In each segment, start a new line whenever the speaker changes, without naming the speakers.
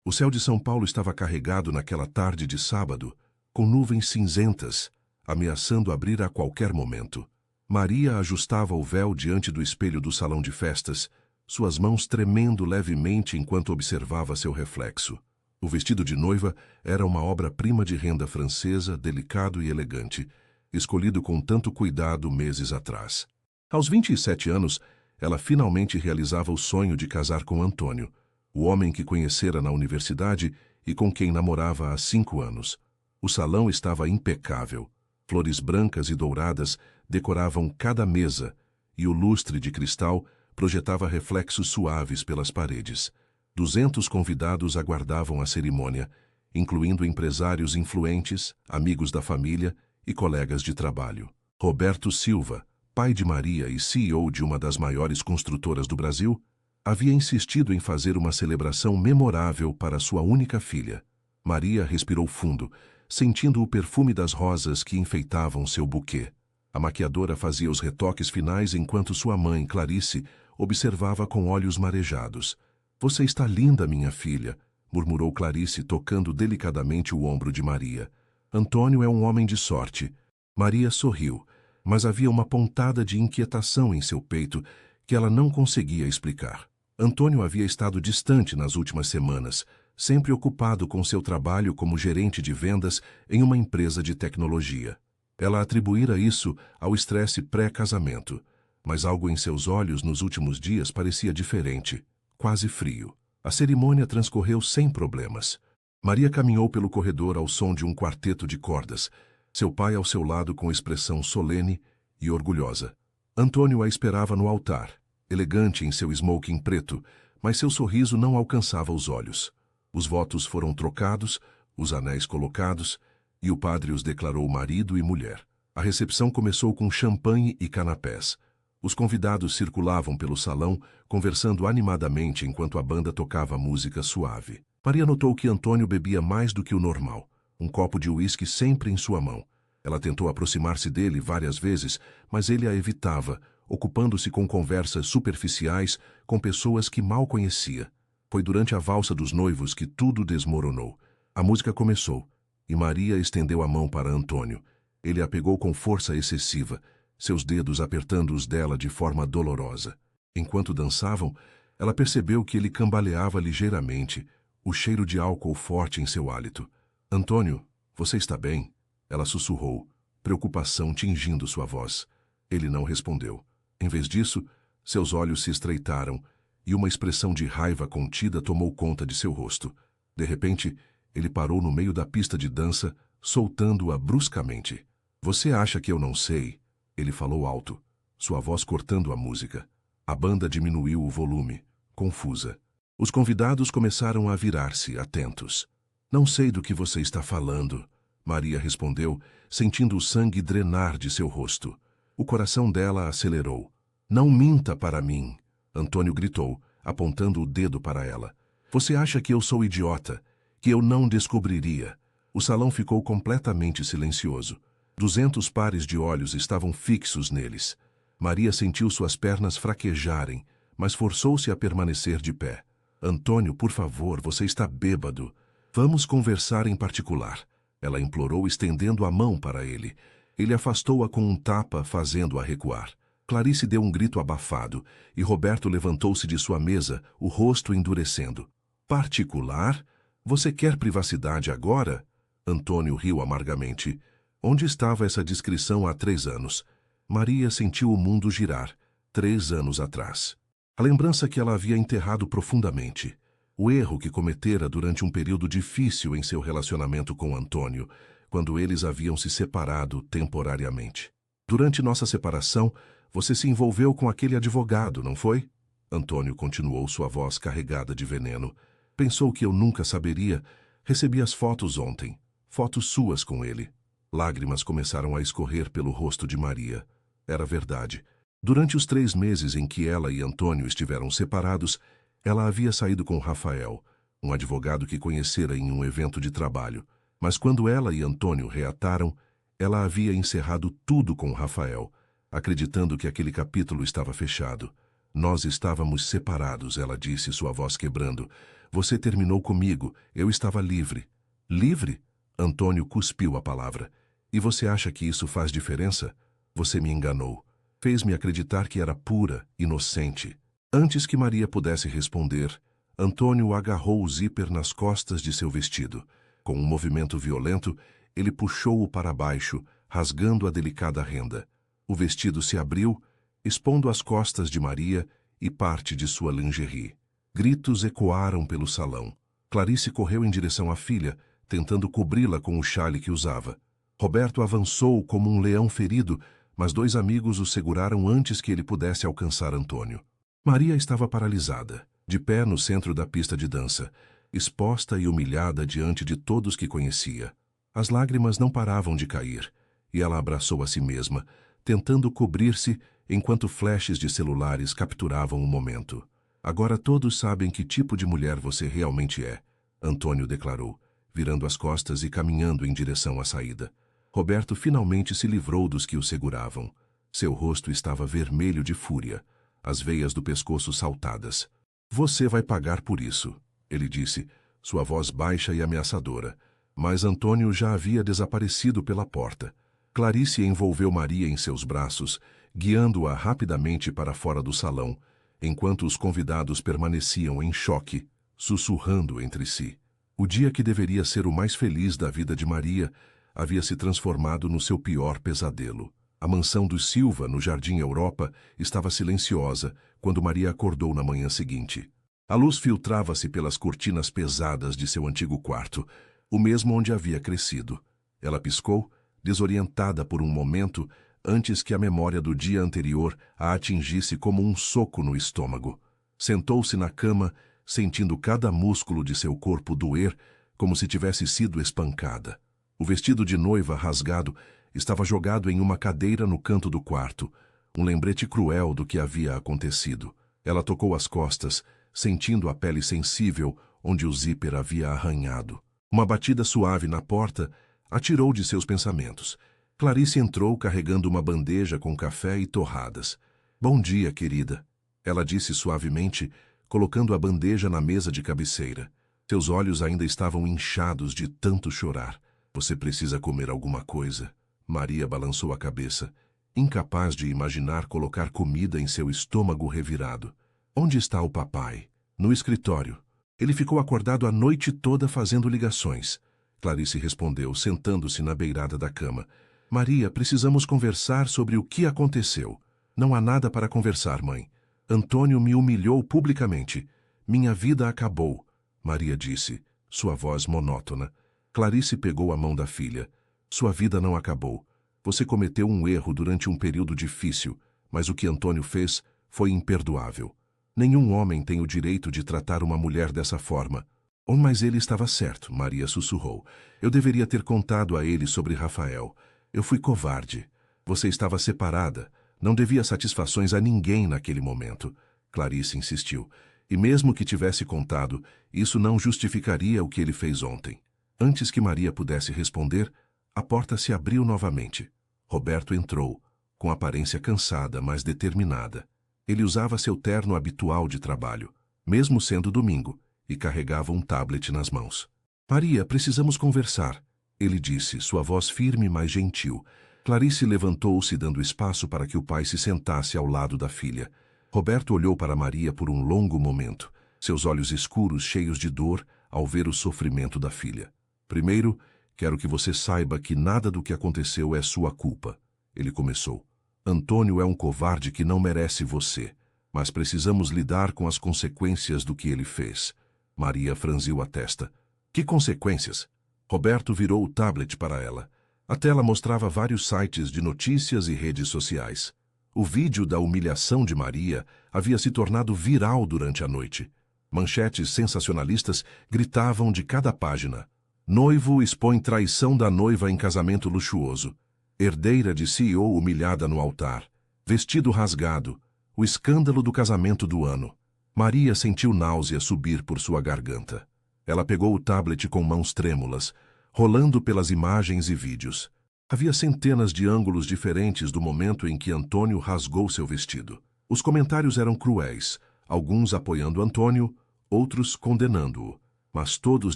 O céu de São Paulo estava carregado naquela tarde de sábado, com nuvens cinzentas, ameaçando abrir a qualquer momento. Maria ajustava o véu diante do espelho do salão de festas, suas mãos tremendo levemente enquanto observava seu reflexo. O vestido de noiva era uma obra-prima de renda francesa, delicado e elegante, escolhido com tanto cuidado meses atrás. Aos 27 anos, ela finalmente realizava o sonho de casar com Antônio, o homem que conhecera na universidade e com quem namorava há 5 anos. O salão estava impecável. Flores brancas e douradas decoravam cada mesa, e o lustre de cristal projetava reflexos suaves pelas paredes. 200 convidados aguardavam a cerimônia, incluindo empresários influentes, amigos da família e colegas de trabalho. Roberto Silva, pai de Maria e CEO de uma das maiores construtoras do Brasil, havia insistido em fazer uma celebração memorável para sua única filha. Maria respirou fundo, sentindo o perfume das rosas que enfeitavam seu buquê. A maquiadora fazia os retoques finais enquanto sua mãe, Clarice, observava com olhos marejados. "Você está linda, minha filha", murmurou Clarice, tocando delicadamente o ombro de Maria. "Antônio é um homem de sorte." Maria sorriu, mas havia uma pontada de inquietação em seu peito que ela não conseguia explicar. Antônio havia estado distante nas últimas semanas, sempre ocupado com seu trabalho como gerente de vendas em uma empresa de tecnologia. Ela atribuíra isso ao estresse pré-casamento, mas algo em seus olhos nos últimos dias parecia diferente, quase frio. A cerimônia transcorreu sem problemas. Maria caminhou pelo corredor ao som de um quarteto de cordas, seu pai ao seu lado com expressão solene e orgulhosa. Antônio a esperava no altar, elegante em seu smoking preto, mas seu sorriso não alcançava os olhos. Os votos foram trocados, os anéis colocados, e o padre os declarou marido e mulher. A recepção começou com champanhe e canapés. Os convidados circulavam pelo salão, conversando animadamente enquanto a banda tocava música suave. Maria notou que Antônio bebia mais do que o normal, um copo de uísque sempre em sua mão. Ela tentou aproximar-se dele várias vezes, mas ele a evitava, ocupando-se com conversas superficiais com pessoas que mal conhecia. Foi durante a valsa dos noivos que tudo desmoronou. A música começou, e Maria estendeu a mão para Antônio. Ele a pegou com força excessiva, seus dedos apertando os dela de forma dolorosa. Enquanto dançavam, ela percebeu que ele cambaleava ligeiramente, o cheiro de álcool forte em seu hálito. "Antônio, você está bem?" Ela sussurrou, preocupação tingindo sua voz. Ele não respondeu. Em vez disso, seus olhos se estreitaram e uma expressão de raiva contida tomou conta de seu rosto. De repente, ele parou no meio da pista de dança, soltando-a bruscamente. "Você acha que eu não sei?" Ele falou alto, sua voz cortando a música. A banda diminuiu o volume, confusa. Os convidados começaram a virar-se, atentos. "Não sei do que você está falando", Maria respondeu, sentindo o sangue drenar de seu rosto. O coração dela acelerou. "Não minta para mim", Antônio gritou, apontando o dedo para ela. "Você acha que eu sou idiota, que eu não descobriria?" O salão ficou completamente silencioso. 200 pares de olhos estavam fixos neles. Maria sentiu suas pernas fraquejarem, mas forçou-se a permanecer de pé. "Antônio, por favor, você está bêbado. Vamos conversar em particular", ela implorou, estendendo a mão para ele. Ele afastou-a com um tapa, fazendo-a recuar. Clarice deu um grito abafado, e Roberto levantou-se de sua mesa, o rosto endurecendo. "Particular? Você quer privacidade agora?" Antônio riu amargamente. Onde estava essa discrição há 3 anos? Maria sentiu o mundo girar, 3 anos atrás. A lembrança que ela havia enterrado profundamente. O erro que cometera durante um período difícil em seu relacionamento com Antônio, quando eles haviam se separado temporariamente. "Durante nossa separação, você se envolveu com aquele advogado, não foi?" Antônio continuou, sua voz carregada de veneno. "Pensou que eu nunca saberia? Recebi as fotos ontem. Fotos suas com ele." Lágrimas começaram a escorrer pelo rosto de Maria. Era verdade. Durante os 3 meses em que ela e Antônio estiveram separados, ela havia saído com Rafael, um advogado que conhecera em um evento de trabalho. Mas quando ela e Antônio reataram, ela havia encerrado tudo com Rafael, acreditando que aquele capítulo estava fechado. "Nós estávamos separados", ela disse, sua voz quebrando. Você terminou comigo, eu estava livre. Livre? Antônio cuspiu a palavra. E você acha que isso faz diferença? Você me enganou. Fez-me acreditar que era pura, inocente. Antes que Maria pudesse responder, Antônio agarrou o zíper nas costas de seu vestido. Com um movimento violento, ele puxou-o para baixo, rasgando a delicada renda. O vestido se abriu, expondo as costas de Maria e parte de sua lingerie. Gritos ecoaram pelo salão. Clarice correu em direção à filha, tentando cobri-la com o xale que usava. Roberto avançou como um leão ferido, mas 2 amigos o seguraram antes que ele pudesse alcançar Antônio. Maria estava paralisada, de pé no centro da pista de dança, exposta e humilhada diante de todos que conhecia. As lágrimas não paravam de cair, e ela abraçou a si mesma, tentando cobrir-se enquanto flashes de celulares capturavam o momento. Agora todos sabem que tipo de mulher você realmente é, Antônio declarou, virando as costas e caminhando em direção à saída. Roberto finalmente se livrou dos que o seguravam. Seu rosto estava vermelho de fúria, as veias do pescoço saltadas. Você vai pagar por isso, ele disse, sua voz baixa e ameaçadora. Mas Antônio já havia desaparecido pela porta. Clarice envolveu Maria em seus braços, guiando-a rapidamente para fora do salão, enquanto os convidados permaneciam em choque, sussurrando entre si. O dia que deveria ser o mais feliz da vida de Maria havia se transformado no seu pior pesadelo. A mansão dos Silva, no Jardim Europa, estava silenciosa quando Maria acordou na manhã seguinte. A luz filtrava-se pelas cortinas pesadas de seu antigo quarto, o mesmo onde havia crescido. Ela piscou, desorientada por um momento, antes que a memória do dia anterior a atingisse como um soco no estômago. Sentou-se na cama, sentindo cada músculo de seu corpo doer, como se tivesse sido espancada. O vestido de noiva rasgado estava jogado em uma cadeira no canto do quarto, um lembrete cruel do que havia acontecido. Ela tocou as costas, sentindo a pele sensível onde o zíper havia arranhado. Uma batida suave na porta a tirou de seus pensamentos. Clarice entrou carregando uma bandeja com café e torradas. Bom dia, querida, ela disse suavemente, colocando a bandeja na mesa de cabeceira. Seus olhos ainda estavam inchados de tanto chorar. Você precisa comer alguma coisa. Maria balançou a cabeça, incapaz de imaginar colocar comida em seu estômago revirado. Onde está o papai? No escritório. Ele ficou acordado a noite toda fazendo ligações. Clarice respondeu, sentando-se na beirada da cama. Maria, precisamos conversar sobre o que aconteceu. Não há nada para conversar, mãe. Antônio me humilhou publicamente. Minha vida acabou, Maria disse, sua voz monótona. Clarice pegou a mão da filha. Sua vida não acabou. Você cometeu um erro durante um período difícil, mas o que Antônio fez foi imperdoável. Nenhum homem tem o direito de tratar uma mulher dessa forma. Oh, mas ele estava certo, Maria sussurrou. Eu deveria ter contado a ele sobre Rafael. Eu fui covarde. Você estava separada. Não devia satisfações a ninguém naquele momento. Clarice insistiu. E mesmo que tivesse contado, isso não justificaria o que ele fez ontem. Antes que Maria pudesse responder, a porta se abriu novamente. Roberto entrou, com aparência cansada, mas determinada. Ele usava seu terno habitual de trabalho, mesmo sendo domingo, e carregava um tablet nas mãos. Maria, precisamos conversar, ele disse, sua voz firme, mas gentil. Clarice levantou-se, dando espaço para que o pai se sentasse ao lado da filha. Roberto olhou para Maria por um longo momento, seus olhos escuros cheios de dor ao ver o sofrimento da filha. Primeiro, quero que você saiba que nada do que aconteceu é sua culpa, ele começou. Antônio é um covarde que não merece você, mas precisamos lidar com as consequências do que ele fez. Maria franziu a testa. Que consequências? Roberto virou o tablet para ela. A tela mostrava vários sites de notícias e redes sociais. O vídeo da humilhação de Maria havia se tornado viral durante a noite. Manchetes sensacionalistas gritavam de cada página. Noivo expõe traição da noiva em casamento luxuoso. Herdeira de CEO humilhada no altar. Vestido rasgado. O escândalo do casamento do ano. Maria sentiu náusea subir por sua garganta. Ela pegou o tablet com mãos trêmulas, rolando pelas imagens e vídeos. Havia centenas de ângulos diferentes do momento em que Antônio rasgou seu vestido. Os comentários eram cruéis, alguns apoiando Antônio, outros condenando-o, mas todos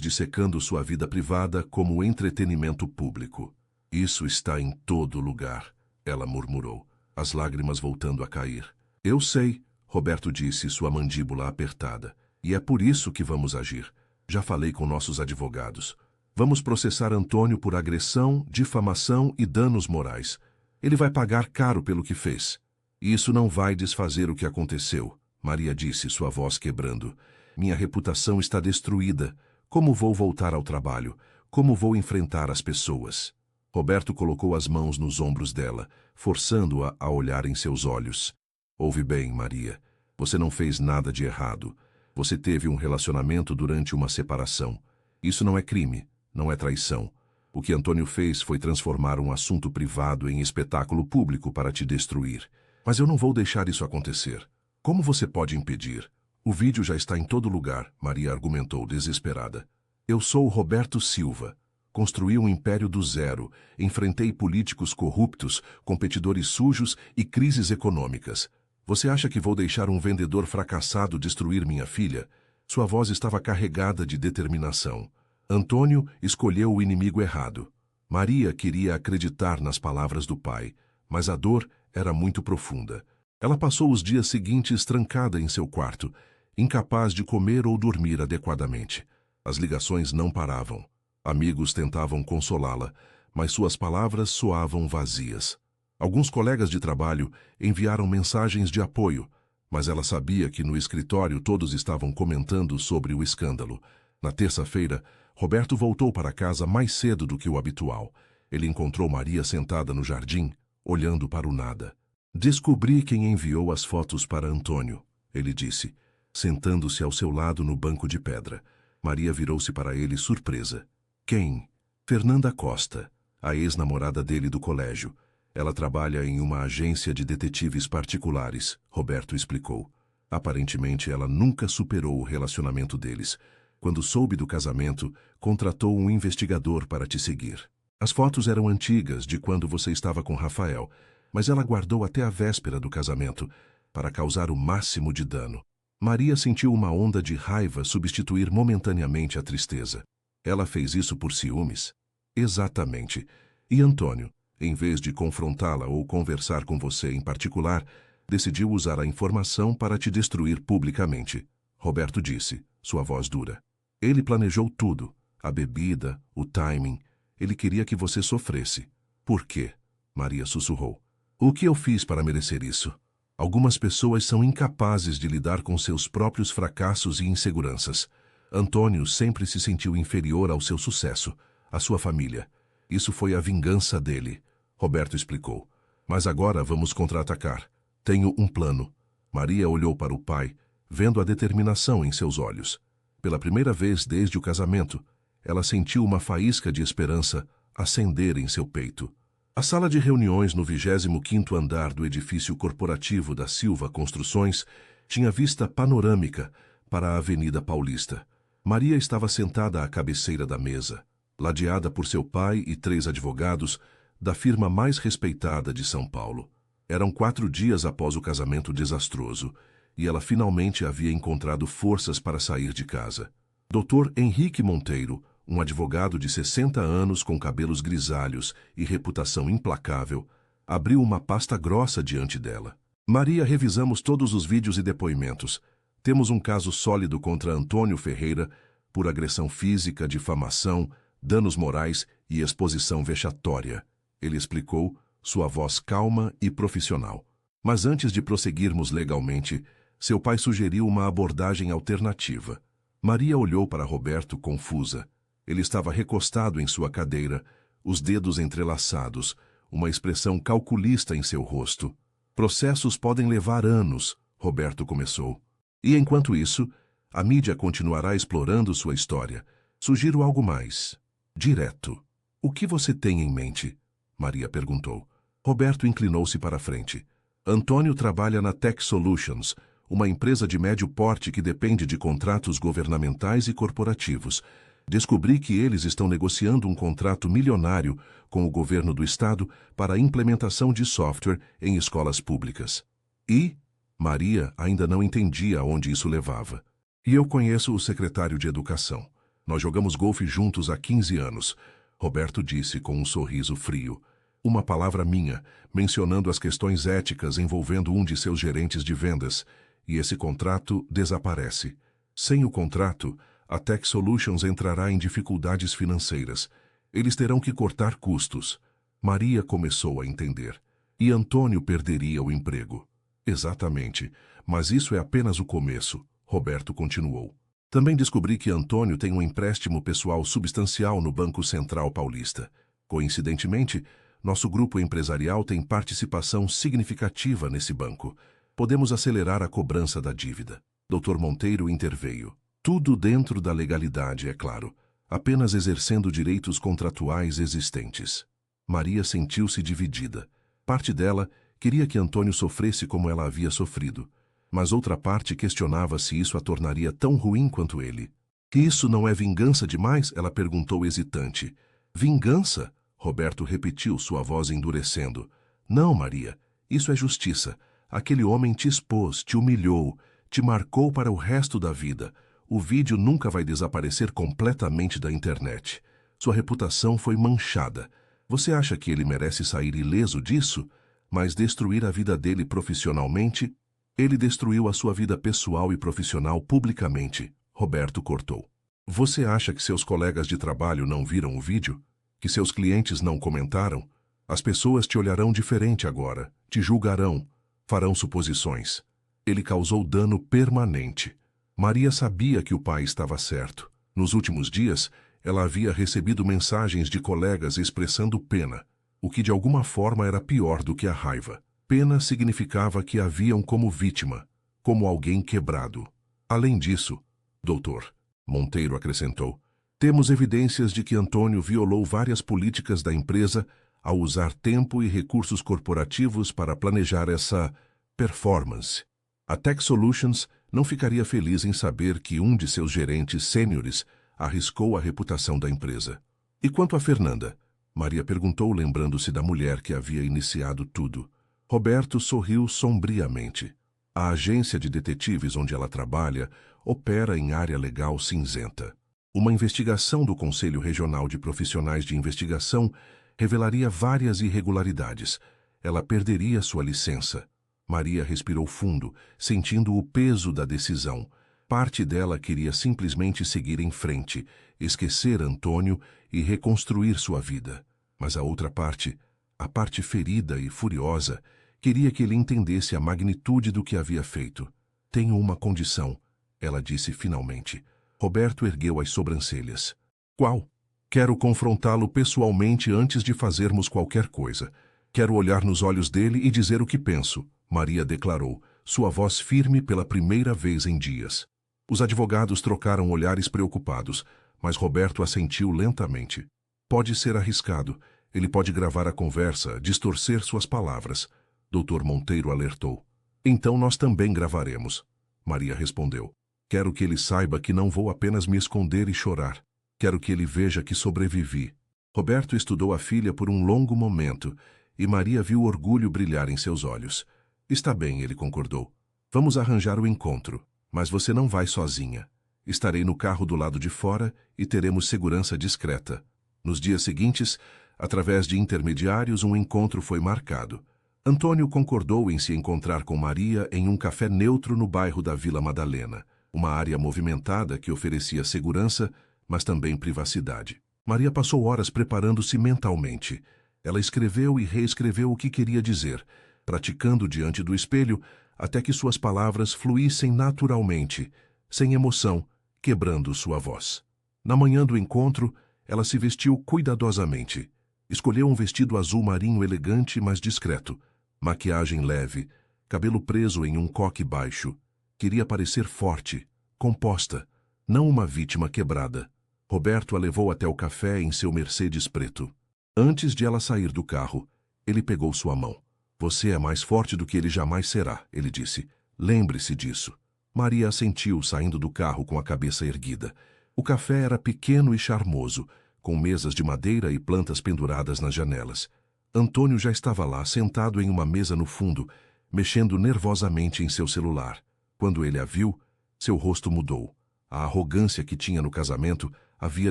dissecando sua vida privada como entretenimento público. Isso está em todo lugar, ela murmurou, as lágrimas voltando a cair. Eu sei, Roberto disse, sua mandíbula apertada, e é por isso que vamos agir. Já falei com nossos advogados. Vamos processar Antônio por agressão, difamação e danos morais. Ele vai pagar caro pelo que fez. E isso não vai desfazer o que aconteceu, Maria disse, sua voz quebrando. Minha reputação está destruída. Como vou voltar ao trabalho? Como vou enfrentar as pessoas? Roberto colocou as mãos nos ombros dela, forçando-a a olhar em seus olhos. Ouve bem, Maria. Você não fez nada de errado. Você teve um relacionamento durante uma separação. Isso não é crime, não é traição. O que Antônio fez foi transformar um assunto privado em espetáculo público para te destruir. Mas eu não vou deixar isso acontecer. Como você pode impedir? O vídeo já está em todo lugar, Maria argumentou desesperada. Eu sou Roberto Silva. Construí um império do zero, enfrentei políticos corruptos, competidores sujos e crises econômicas. Você acha que vou deixar um vendedor fracassado destruir minha filha? Sua voz estava carregada de determinação. Antônio escolheu o inimigo errado. Maria queria acreditar nas palavras do pai, mas a dor era muito profunda. Ela passou os dias seguintes trancada em seu quarto, incapaz de comer ou dormir adequadamente. As ligações não paravam. Amigos tentavam consolá-la, mas suas palavras soavam vazias. Alguns colegas de trabalho enviaram mensagens de apoio, mas ela sabia que no escritório todos estavam comentando sobre o escândalo. Na terça-feira, Roberto voltou para casa mais cedo do que o habitual. Ele encontrou Maria sentada no jardim, olhando para o nada. Descobri quem enviou as fotos para Antônio, ele disse, sentando-se ao seu lado no banco de pedra. Maria virou-se para ele surpresa. Quem? Fernanda Costa, a ex-namorada dele do colégio. Ela trabalha em uma agência de detetives particulares, Roberto explicou. Aparentemente, ela nunca superou o relacionamento deles. Quando soube do casamento, contratou um investigador para te seguir. As fotos eram antigas, de quando você estava com Rafael, mas ela guardou até a véspera do casamento, para causar o máximo de dano. Maria sentiu uma onda de raiva substituir momentaneamente a tristeza. Ela fez isso por ciúmes? Exatamente. E Antônio, em vez de confrontá-la ou conversar com você em particular, decidiu usar a informação para te destruir publicamente. Roberto disse, sua voz dura. Ele planejou tudo, a bebida, o timing. Ele queria que você sofresse. Por quê? Maria sussurrou. O que eu fiz para merecer isso? Algumas pessoas são incapazes de lidar com seus próprios fracassos e inseguranças. Antônio sempre se sentiu inferior ao seu sucesso, à sua família. Isso foi a vingança dele, Roberto explicou. Mas agora vamos contra-atacar. Tenho um plano. Maria olhou para o pai, vendo a determinação em seus olhos. Pela primeira vez desde o casamento, ela sentiu uma faísca de esperança acender em seu peito. A sala de reuniões no 25º andar do edifício corporativo da Silva Construções tinha vista panorâmica para a Avenida Paulista. Maria estava sentada à cabeceira da mesa, ladeada por seu pai e 3 advogados da firma mais respeitada de São Paulo. Eram 4 dias após o casamento desastroso, e ela finalmente havia encontrado forças para sair de casa. Dr. Henrique Monteiro, um advogado de 60 anos com cabelos grisalhos e reputação implacável, abriu uma pasta grossa diante dela. Maria, revisamos todos os vídeos e depoimentos. Temos um caso sólido contra Antônio Ferreira por agressão física, difamação, danos morais e exposição vexatória. Ele explicou, sua voz calma e profissional. Mas antes de prosseguirmos legalmente, seu pai sugeriu uma abordagem alternativa. Maria olhou para Roberto confusa. Ele estava recostado em sua cadeira, os dedos entrelaçados, uma expressão calculista em seu rosto. Processos podem levar anos, Roberto começou. E enquanto isso, a mídia continuará explorando sua história. Sugiro algo mais. Direto. O que você tem em mente? Maria perguntou. Roberto inclinou-se para a frente. Antônio trabalha na Tech Solutions, uma empresa de médio porte que depende de contratos governamentais e corporativos. Descobri que eles estão negociando um contrato milionário com o governo do estado para a implementação de software em escolas públicas. E Maria ainda não entendia aonde isso levava. E eu conheço o secretário de Educação. Nós jogamos golfe juntos há 15 anos, Roberto disse com um sorriso frio. Uma palavra minha, mencionando as questões éticas envolvendo um de seus gerentes de vendas, e esse contrato desaparece. Sem o contrato, a Tech Solutions entrará em dificuldades financeiras. Eles terão que cortar custos. Maria começou a entender. E Antônio perderia o emprego. Exatamente, mas isso é apenas o começo, Roberto continuou. Também descobri que Antônio tem um empréstimo pessoal substancial no Banco Central Paulista. Coincidentemente, nosso grupo empresarial tem participação significativa nesse banco. Podemos acelerar a cobrança da dívida. Dr. Monteiro interveio. Tudo dentro da legalidade, é claro, apenas exercendo direitos contratuais existentes. Maria sentiu-se dividida. Parte dela queria que Antônio sofresse como ela havia sofrido, mas outra parte questionava se isso a tornaria tão ruim quanto ele. Que isso não é vingança demais? Ela perguntou hesitante. Vingança? Roberto repetiu, sua voz endurecendo. Não, Maria, isso é justiça. Aquele homem te expôs, te humilhou, te marcou para o resto da vida. O vídeo nunca vai desaparecer completamente da internet. Sua reputação foi manchada. Você acha que ele merece sair ileso disso? Mas destruir a vida dele profissionalmente? Ele destruiu a sua vida pessoal e profissional publicamente, Roberto cortou. Você acha que seus colegas de trabalho não viram o vídeo? Que seus clientes não comentaram? As pessoas te olharão diferente agora, te julgarão, farão suposições. Ele causou dano permanente. Maria sabia que o pai estava certo. Nos últimos dias, ela havia recebido mensagens de colegas expressando pena, o que de alguma forma era pior do que a raiva. Pena significava que a viam como vítima, como alguém quebrado. Além disso, doutor, Monteiro acrescentou, temos evidências de que Antônio violou várias políticas da empresa ao usar tempo e recursos corporativos para planejar essa performance. A Tech Solutions não ficaria feliz em saber que um de seus gerentes sêniores arriscou a reputação da empresa. E quanto a Fernanda? Maria perguntou, lembrando-se da mulher que havia iniciado tudo. Roberto sorriu sombriamente. A agência de detetives onde ela trabalha opera em área legal cinzenta. Uma investigação do Conselho Regional de Profissionais de Investigação revelaria várias irregularidades. Ela perderia sua licença. Maria respirou fundo, sentindo o peso da decisão. Parte dela queria simplesmente seguir em frente, esquecer Antônio e reconstruir sua vida. Mas a outra parte, a parte ferida e furiosa, queria que ele entendesse a magnitude do que havia feito. Tenho uma condição, ela disse finalmente. Roberto ergueu as sobrancelhas. Qual? Quero confrontá-lo pessoalmente antes de fazermos qualquer coisa. Quero olhar nos olhos dele e dizer o que penso, Maria declarou, sua voz firme pela primeira vez em dias. Os advogados trocaram olhares preocupados, mas Roberto assentiu lentamente. Pode ser arriscado. Ele pode gravar a conversa, distorcer suas palavras. Dr. Monteiro alertou. Então nós também gravaremos. Maria respondeu. Quero que ele saiba que não vou apenas me esconder e chorar. Quero que ele veja que sobrevivi. Roberto estudou a filha por um longo momento, e Maria viu orgulho brilhar em seus olhos. Está bem, ele concordou. Vamos arranjar o encontro, mas você não vai sozinha. Estarei no carro do lado de fora e teremos segurança discreta. Nos dias seguintes, através de intermediários, um encontro foi marcado. Antônio concordou em se encontrar com Maria em um café neutro no bairro da Vila Madalena, uma área movimentada que oferecia segurança, mas também privacidade. Maria passou horas preparando-se mentalmente. Ela escreveu e reescreveu o que queria dizer, praticando diante do espelho até que suas palavras fluíssem naturalmente, sem emoção, quebrando sua voz. Na manhã do encontro, ela se vestiu cuidadosamente. Escolheu um vestido azul marinho elegante, mas discreto, maquiagem leve, cabelo preso em um coque baixo. Queria parecer forte, composta, não uma vítima quebrada. Roberto a levou até o café em seu Mercedes preto. Antes de ela sair do carro, ele pegou sua mão. Você é mais forte do que ele jamais será, ele disse. Lembre-se disso. Maria assentiu, saindo do carro com a cabeça erguida. O café era pequeno e charmoso, com mesas de madeira e plantas penduradas nas janelas. Antônio já estava lá, sentado em uma mesa no fundo, mexendo nervosamente em seu celular. Quando ele a viu, seu rosto mudou. A arrogância que tinha no casamento havia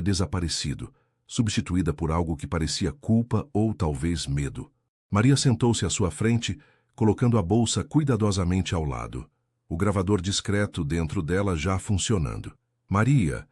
desaparecido, substituída por algo que parecia culpa ou talvez medo. Maria sentou-se à sua frente, colocando a bolsa cuidadosamente ao lado, o gravador discreto dentro dela já funcionando. Maria,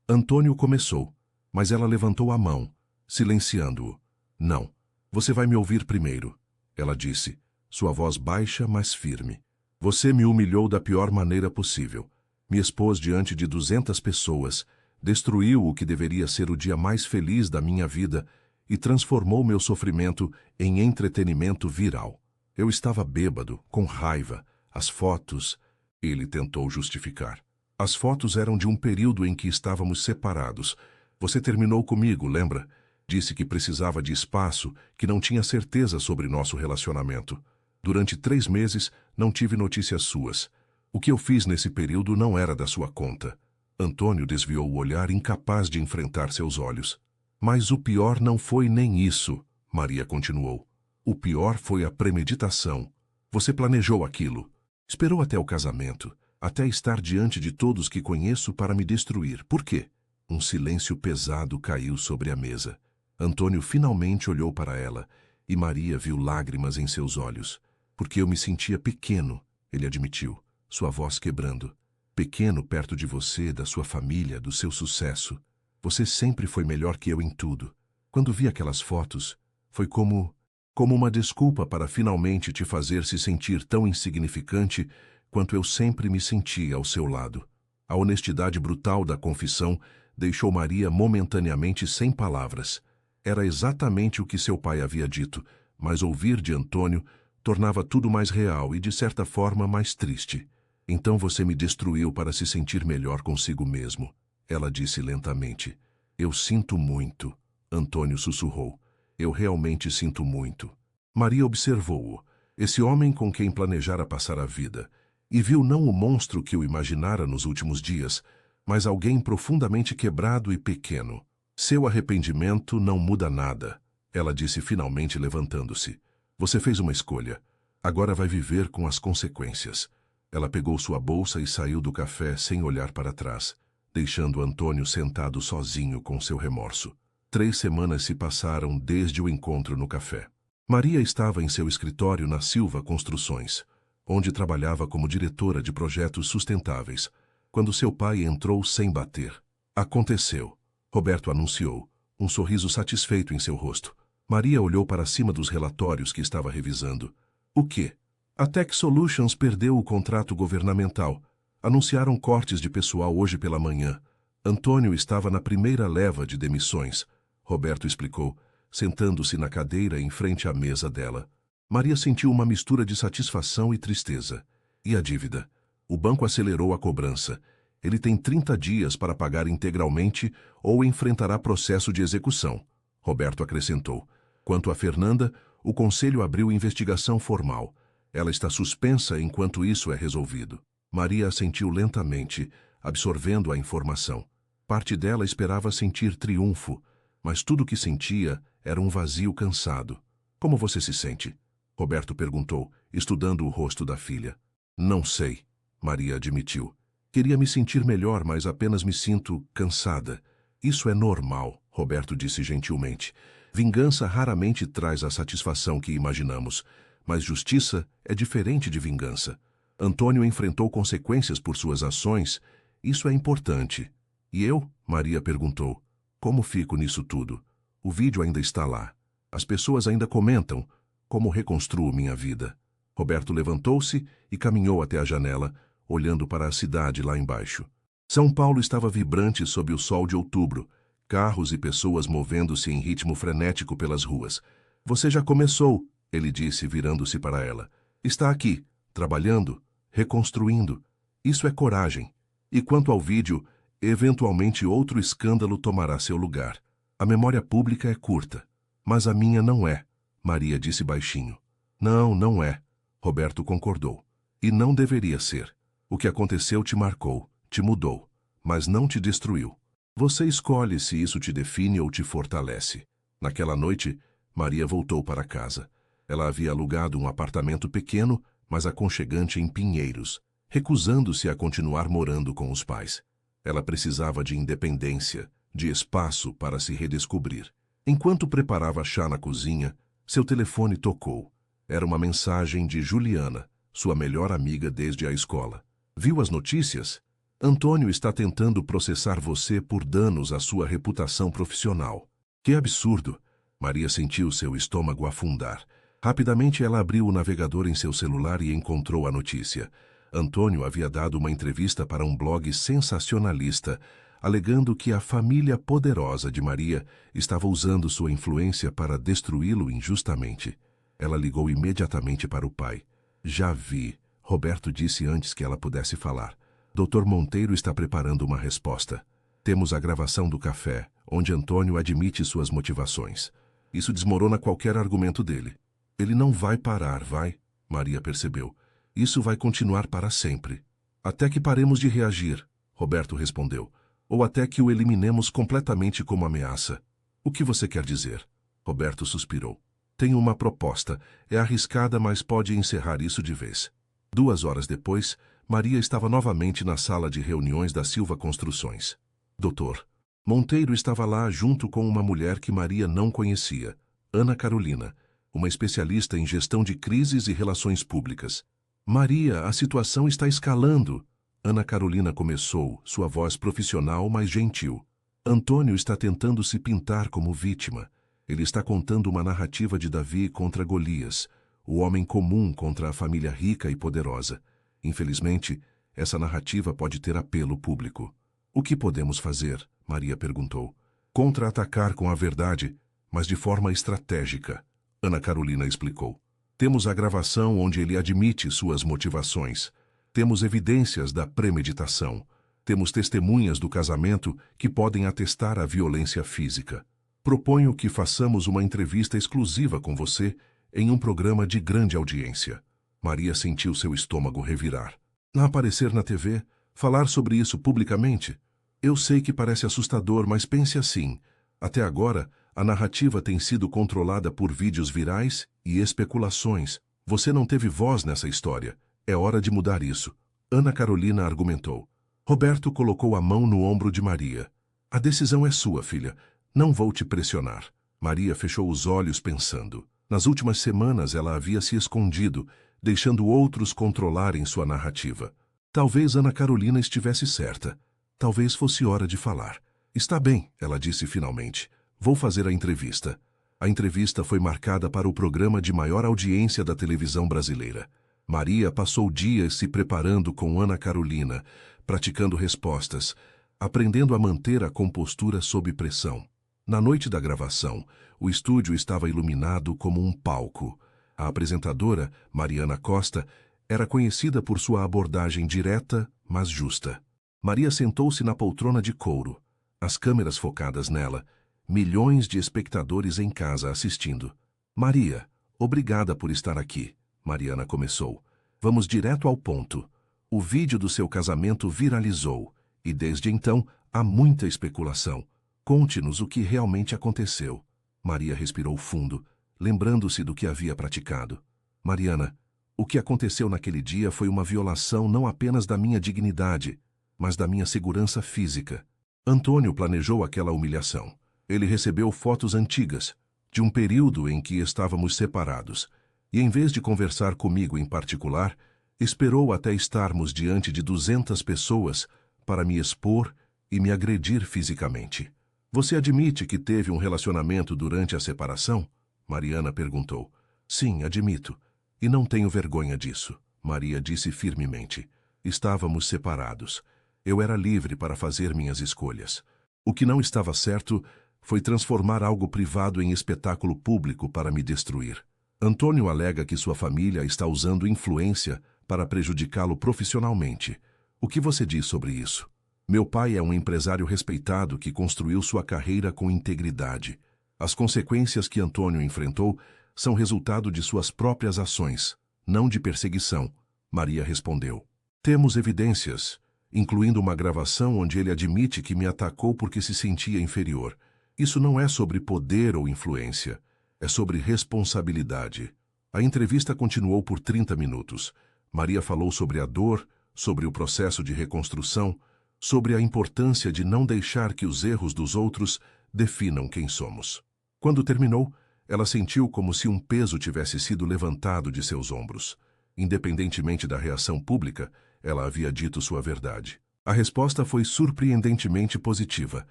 Antônio começou, mas ela levantou a mão, silenciando-o. Não, você vai me ouvir primeiro, ela disse, sua voz baixa, mas firme. Você me humilhou da pior maneira possível. Me expôs diante de 200 pessoas, destruiu o que deveria ser o dia mais feliz da minha vida e transformou meu sofrimento em entretenimento viral. Eu estava bêbado, com raiva. As fotos... Ele tentou justificar. As fotos eram de um período em que estávamos separados. Você terminou comigo, lembra? Disse que precisava de espaço, que não tinha certeza sobre nosso relacionamento. Durante 3 meses, não tive notícias suas. O que eu fiz nesse período não era da sua conta. Antônio desviou o olhar, incapaz de enfrentar seus olhos. Mas o pior não foi nem isso, Maria continuou. O pior foi a premeditação. Você planejou aquilo. Esperou até o casamento, até estar diante de todos que conheço para me destruir. Por quê? Um silêncio pesado caiu sobre a mesa. Antônio finalmente olhou para ela, e Maria viu lágrimas em seus olhos. Porque eu me sentia pequeno, ele admitiu, sua voz quebrando. Pequeno perto de você, da sua família, do seu sucesso. Você sempre foi melhor que eu em tudo. Quando vi aquelas fotos, foi como uma desculpa para finalmente te fazer se sentir tão insignificante quanto eu sempre me senti ao seu lado. A honestidade brutal da confissão deixou Maria momentaneamente sem palavras. Era exatamente o que seu pai havia dito, mas ouvir de Antônio tornava tudo mais real e, de certa forma, mais triste. Então você me destruiu para se sentir melhor consigo mesmo, ela disse lentamente. Eu sinto muito, Antônio sussurrou. Eu realmente sinto muito. Maria observou-o, esse homem com quem planejara passar a vida, e viu não o monstro que o imaginara nos últimos dias, mas alguém profundamente quebrado e pequeno. Seu arrependimento não muda nada, ela disse finalmente levantando-se. Você fez uma escolha. Agora vai viver com as consequências. Ela pegou sua bolsa e saiu do café sem olhar para trás, deixando Antônio sentado sozinho com seu remorso. 3 semanas se passaram desde o encontro no café. Maria estava em seu escritório na Silva Construções, onde trabalhava como diretora de projetos sustentáveis, quando seu pai entrou sem bater. Aconteceu, Roberto anunciou, um sorriso satisfeito em seu rosto. Maria olhou para cima dos relatórios que estava revisando. O quê? A Tech Solutions perdeu o contrato governamental. Anunciaram cortes de pessoal hoje pela manhã. Antônio estava na primeira leva de demissões, Roberto explicou, sentando-se na cadeira em frente à mesa dela. Maria sentiu uma mistura de satisfação e tristeza. E a dívida? O banco acelerou a cobrança. Ele tem 30 dias para pagar integralmente ou enfrentará processo de execução, Roberto acrescentou. Quanto a Fernanda, o conselho abriu investigação formal. Ela está suspensa enquanto isso é resolvido. Maria assentiu lentamente, absorvendo a informação. Parte dela esperava sentir triunfo, mas tudo o que sentia era um vazio cansado. Como você se sente? Roberto perguntou, estudando o rosto da filha. Não sei, Maria admitiu. Queria me sentir melhor, mas apenas me sinto cansada. Isso é normal, Roberto disse gentilmente. Vingança raramente traz a satisfação que imaginamos, mas justiça é diferente de vingança. Antônio enfrentou consequências por suas ações. Isso é importante. E eu? Maria perguntou. Como fico nisso tudo? O vídeo ainda está lá. As pessoas ainda comentam. Como reconstruo minha vida? Roberto levantou-se e caminhou até a janela, olhando para a cidade lá embaixo. São Paulo estava vibrante sob o sol de outubro, carros e pessoas movendo-se em ritmo frenético pelas ruas. Você já começou, ele disse, virando-se para ela. Está aqui, trabalhando, reconstruindo. Isso é coragem. E quanto ao vídeo, eventualmente outro escândalo tomará seu lugar. A memória pública é curta, mas a minha não é, Maria disse baixinho. Não, não é, Roberto concordou. E não deveria ser. O que aconteceu te marcou, te mudou, mas não te destruiu. Você escolhe se isso te define ou te fortalece. Naquela noite, Maria voltou para casa. Ela havia alugado um apartamento pequeno, mas aconchegante em Pinheiros. recusando-se a continuar morando com os pais. Ela precisava de independência, de espaço para se redescobrir. Enquanto preparava chá na cozinha, seu telefone tocou. Era uma mensagem de Juliana, sua melhor amiga desde a escola. Viu as notícias? Antônio está tentando processar você por danos à sua reputação profissional. Que absurdo! Maria sentiu seu estômago afundar. Rapidamente ela abriu o navegador em seu celular e encontrou a notícia. Antônio havia dado uma entrevista para um blog sensacionalista, alegando que a família poderosa de Maria estava usando sua influência para destruí-lo injustamente. Ela ligou imediatamente para o pai. Já vi, Roberto disse antes que ela pudesse falar. Dr. Monteiro está preparando uma resposta. Temos a gravação do café, onde Antônio admite suas motivações. Isso desmorona qualquer argumento dele. Ele não vai parar, vai? Maria percebeu. Isso vai continuar para sempre. Até que paremos de reagir, Roberto respondeu. Ou até que o eliminemos completamente como ameaça. O que você quer dizer? Roberto suspirou. Tenho uma proposta. É arriscada, mas pode encerrar isso de vez. 2 horas depois, Maria estava novamente na sala de reuniões da Silva Construções. Doutor Monteiro estava lá junto com uma mulher que Maria não conhecia, Ana Carolina, uma especialista em gestão de crises e relações públicas. Maria, a situação está escalando. Ana Carolina começou, sua voz profissional mas gentil. Antônio está tentando se pintar como vítima. Ele está contando uma narrativa de Davi contra Golias, o homem comum contra a família rica e poderosa. Infelizmente, essa narrativa pode ter apelo público. O que podemos fazer? Maria perguntou. Contra-atacar com a verdade, mas de forma estratégica. Ana Carolina explicou. Temos a gravação onde ele admite suas motivações. Temos evidências da premeditação. Temos testemunhas do casamento que podem atestar a violência física. Proponho que façamos uma entrevista exclusiva com você em um programa de grande audiência. Maria sentiu seu estômago revirar. Aparecer na TV? Falar sobre isso publicamente? Eu sei que parece assustador, mas pense assim. Até agora, a narrativa tem sido controlada por vídeos virais e especulações. Você não teve voz nessa história. É hora de mudar isso. Ana Carolina argumentou. Roberto colocou a mão no ombro de Maria. A decisão é sua, filha. Não vou te pressionar. Maria fechou os olhos pensando. Nas últimas semanas ela havia se escondido, deixando outros controlarem sua narrativa. Talvez Ana Carolina estivesse certa. Talvez fosse hora de falar. Está bem, ela disse finalmente. Vou fazer a entrevista. A entrevista foi marcada para o programa de maior audiência da televisão brasileira. Maria passou dias se preparando com Ana Carolina, praticando respostas, aprendendo a manter a compostura sob pressão. Na noite da gravação, o estúdio estava iluminado como um palco. A apresentadora, Mariana Costa, era conhecida por sua abordagem direta, mas justa. Maria sentou-se na poltrona de couro. As câmeras focadas nela, milhões de espectadores em casa assistindo. Maria, obrigada por estar aqui, Mariana começou. Vamos direto ao ponto. O vídeo do seu casamento viralizou, e desde então há muita especulação. Conte-nos o que realmente aconteceu. Maria respirou fundo, lembrando-se do que havia praticado. Mariana, o que aconteceu naquele dia foi uma violação não apenas da minha dignidade, mas da minha segurança física. Antônio planejou aquela humilhação. Ele recebeu fotos antigas, de um período em que estávamos separados, e em vez de conversar comigo em particular, esperou até estarmos diante de 200 pessoas para me expor e me agredir fisicamente. Você admite que teve um relacionamento durante a separação? Mariana perguntou. Sim, admito. E não tenho vergonha disso, Maria disse firmemente. Estávamos separados. Eu era livre para fazer minhas escolhas. O que não estava certo foi transformar algo privado em espetáculo público para me destruir. Antônio alega que sua família está usando influência para prejudicá-lo profissionalmente. O que você diz sobre isso? Meu pai é um empresário respeitado que construiu sua carreira com integridade. As consequências que Antônio enfrentou são resultado de suas próprias ações, não de perseguição, Maria respondeu. Temos evidências, incluindo uma gravação onde ele admite que me atacou porque se sentia inferior. Isso não é sobre poder ou influência, é sobre responsabilidade. A entrevista continuou por 30 minutos. Maria falou sobre a dor, sobre o processo de reconstrução, sobre a importância de não deixar que os erros dos outros definam quem somos. Quando terminou, ela sentiu como se um peso tivesse sido levantado de seus ombros. Independentemente da reação pública, ela havia dito sua verdade. A resposta foi surpreendentemente positiva.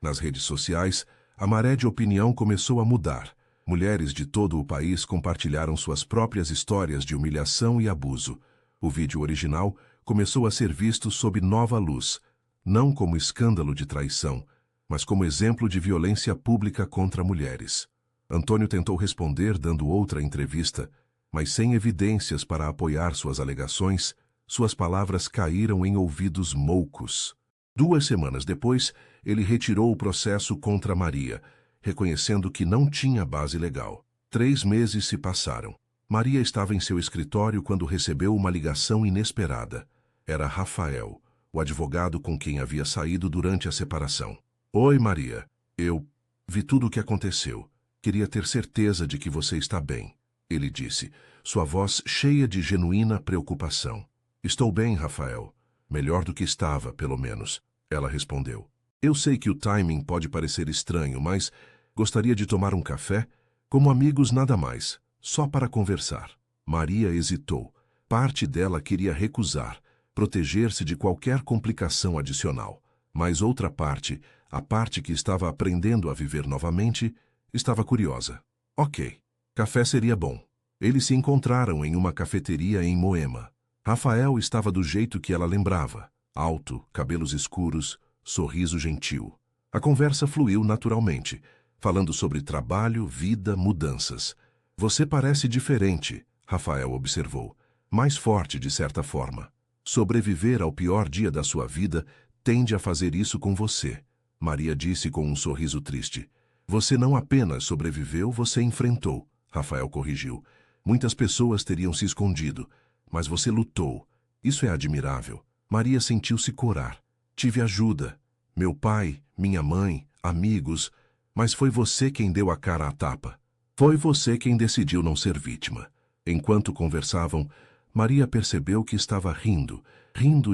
Nas redes sociais, a maré de opinião começou a mudar. Mulheres de todo o país compartilharam suas próprias histórias de humilhação e abuso. O vídeo original começou a ser visto sob nova luz, não como escândalo de traição, mas como exemplo de violência pública contra mulheres. Antônio tentou responder dando outra entrevista, mas sem evidências para apoiar suas alegações, suas palavras caíram em ouvidos moucos. 2 semanas depois, ele retirou o processo contra Maria, reconhecendo que não tinha base legal. 3 meses se passaram. Maria estava em seu escritório quando recebeu uma ligação inesperada. Era Rafael, o advogado com quem havia saído durante a separação. Oi, Maria. Eu vi tudo o que aconteceu. Queria ter certeza de que você está bem, ele disse, sua voz cheia de genuína preocupação. Estou bem, Rafael. Melhor do que estava, pelo menos, ela respondeu. Eu sei que o timing pode parecer estranho, mas gostaria de tomar um café? Como amigos, nada mais, só para conversar. Maria hesitou. Parte dela queria recusar, proteger-se de qualquer complicação adicional. Mas outra parte, a parte que estava aprendendo a viver novamente, estava curiosa. Ok, café seria bom. Eles se encontraram em uma cafeteria em Moema. Rafael estava do jeito que ela lembrava. Alto, cabelos escuros, sorriso gentil. A conversa fluiu naturalmente, falando sobre trabalho, vida, mudanças. Você parece diferente, Rafael observou. Mais forte, de certa forma. Sobreviver ao pior dia da sua vida tende a fazer isso com você, Maria disse com um sorriso triste. Você não apenas sobreviveu, você enfrentou, Rafael corrigiu. Muitas pessoas teriam se escondido, mas você lutou. Isso é admirável. Maria sentiu-se corar. Tive ajuda. Meu pai, minha mãe, amigos, mas foi você quem deu a cara à tapa. Foi você quem decidiu não ser vítima. Enquanto conversavam, Maria percebeu que estava rindo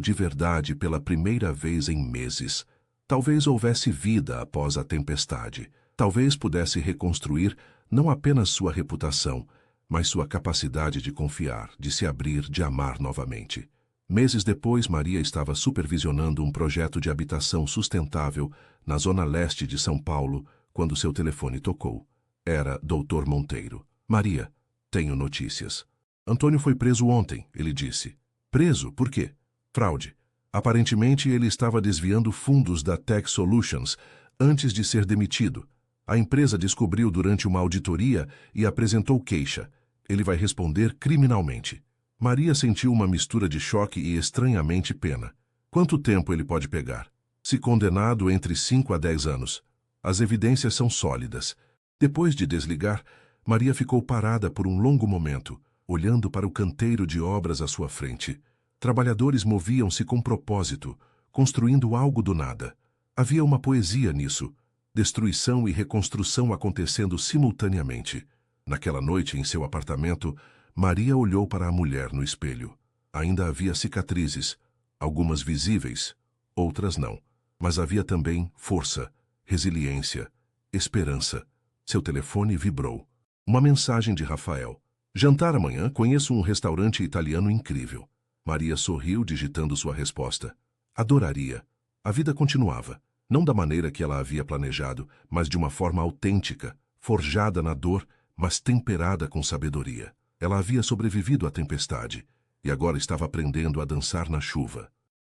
de verdade pela primeira vez em meses. Talvez houvesse vida após a tempestade. Talvez pudesse reconstruir não apenas sua reputação, mas sua capacidade de confiar, de se abrir, de amar novamente. Meses depois, Maria estava supervisionando um projeto de habitação sustentável na zona leste de São Paulo, quando seu telefone tocou. Era Dr. Monteiro. Maria, tenho notícias. Antônio foi preso ontem, ele disse. Preso? Por quê? Fraude. Aparentemente, ele estava desviando fundos da Tech Solutions antes de ser demitido. A empresa descobriu durante uma auditoria e apresentou queixa. Ele vai responder criminalmente. Maria sentiu uma mistura de choque e estranhamente pena. Quanto tempo ele pode pegar? Se condenado, entre 5 a 10 anos. As evidências são sólidas. Depois de desligar, Maria ficou parada por um longo momento, olhando para o canteiro de obras à sua frente. Trabalhadores moviam-se com propósito, construindo algo do nada. Havia uma poesia nisso. Destruição e reconstrução acontecendo simultaneamente. Naquela noite, em seu apartamento, Maria olhou para a mulher no espelho. Ainda havia cicatrizes, algumas visíveis, outras não. Mas havia também força, resiliência, esperança. Seu telefone vibrou. Uma mensagem de Rafael. Jantar amanhã, conheço um restaurante italiano incrível. Maria sorriu, digitando sua resposta. Adoraria. A vida continuava. Não da maneira que ela havia planejado, mas de uma forma autêntica, forjada na dor, mas temperada com sabedoria. Ela havia sobrevivido à tempestade e agora estava aprendendo a dançar na chuva.